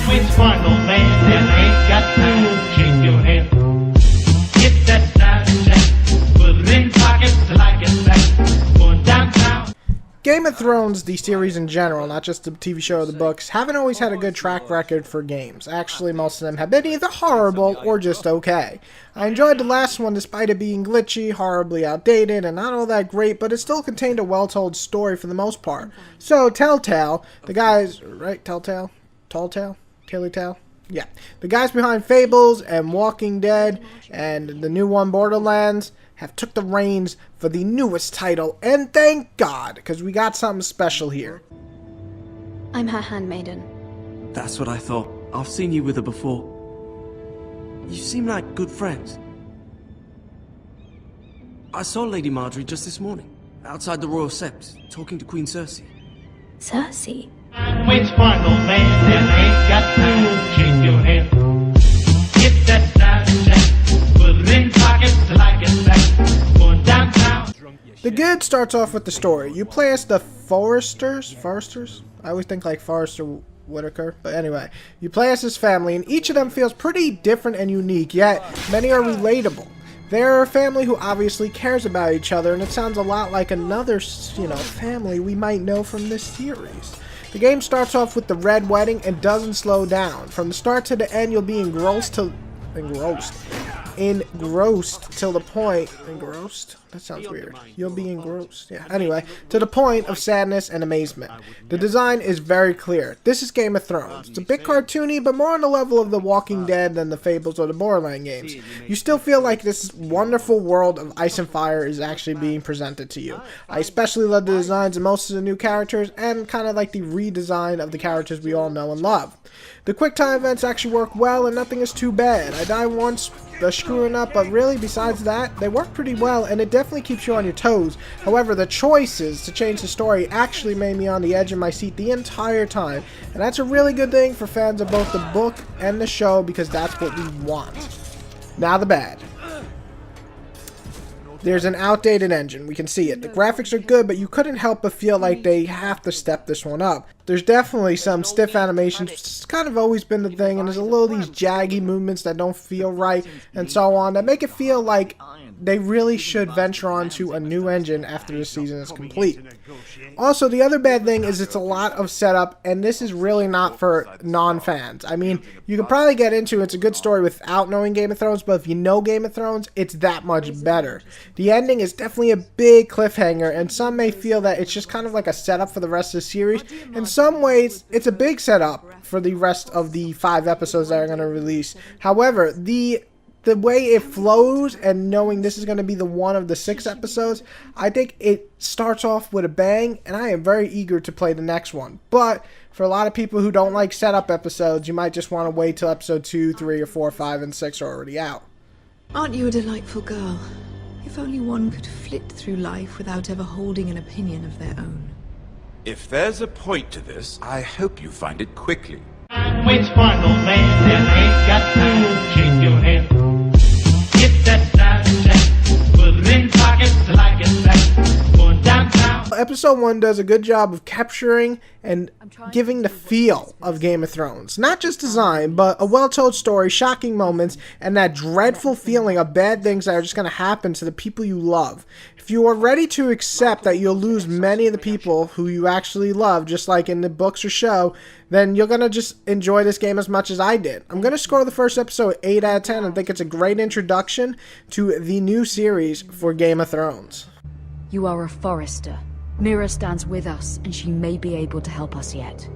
Which final man that ain't got time to shake your head? Get that side check, put it in pockets like it's back, going downtown. Game of Thrones, the series in general, not just the TV show or the books, haven't always had a good track record for games. Actually, most of them have been either horrible or just okay. I enjoyed the last one despite it being glitchy, horribly outdated, and not all that great, but it still contained a well-told story for the most part. So, Telltale, the guys, right, Telltale? Telltale? Telltale? Yeah. The guys behind Fables and Walking Dead and the new one, Borderlands, have took the reins for the newest title, and thank God, because we got something special here. I'm her handmaiden. That's what I thought. I've seen you with her before. You seem like good friends. I saw Lady Marjorie just this morning, outside the Royal Sept, talking to Queen Cersei. Cersei? Which final man that ain't got time to shake your head? Get that side check, put it in pockets like it's back, going downtown. The good starts off with the story. You play as the Forresters? I always think like Forrester Whitaker, but anyway. You play as his family, and each of them feels pretty different and unique, yet many are relatable. They're a family who obviously cares about each other, and it sounds a lot like another, family we might know from this series. The game starts off with the Red Wedding and doesn't slow down. From the start to the end, you'll be engrossed till the point. Engrossed? That sounds weird. You'll be engrossed. Yeah. Anyway, to the point of sadness and amazement. The design is very clear. This is Game of Thrones. It's a bit cartoony, but more on the level of The Walking Dead than the Fables or the Borderlands games. You still feel like this wonderful world of ice and fire is actually being presented to you. I especially love the designs of most of the new characters and kind of like the redesign of the characters we all know and love. The quick time events actually work well and nothing is too bad. I died once screwing up, but really besides that, they work pretty well and it definitely keeps you on your toes. However, the choices to change the story actually made me on the edge of my seat the entire time, and that's a really good thing for fans of both the book and the show because that's what we want. Now the bad. There's an outdated engine, we can see it. The graphics are good, but you couldn't help but feel like they have to step this one up. There's definitely some stiff animations, which has kind of always been the thing, and there's a little these jaggy movements that don't feel right, and so on, that make it feel like they really should venture on to a new engine after the season is complete. Also, the other bad thing is it's a lot of setup, and this is really not for non-fans. I mean, you can probably get into it's a good story without knowing Game of Thrones, but if you know Game of Thrones, it's that much better. The ending is definitely a big cliffhanger, and some may feel that it's just kind of like a setup for the rest of the series. In some ways, it's a big setup for the rest of the 5 episodes that are going to release. However, the way it flows and knowing this is going to be the one of the 6 episodes, I think it starts off with a bang, and I am very eager to play the next one. But for a lot of people who don't like setup episodes, you might just want to wait till episode 2, 3, or 4, 5, and 6 are already out. Aren't you a delightful girl? If only one could flit through life without ever holding an opinion of their own. If there's a point to this, I hope you find it quickly. Which final man that ain't got time to shake your head? Get that side check, put it in pockets like it's back, going downtown. Episode 1 does a good job of capturing and giving the feel of Game of Thrones. Not just design, but a well-told story, shocking moments, and that dreadful feeling of bad things that are just going to happen to the people you love. If you are ready to accept that you'll lose many of the people who you actually love, just like in the books or show, then you're going to just enjoy this game as much as I did. I'm going to score the first episode 8 out of 10 and think it's a great introduction to the new series for Game of Thrones. You are a Forrester. Mira stands with us, and she may be able to help us yet.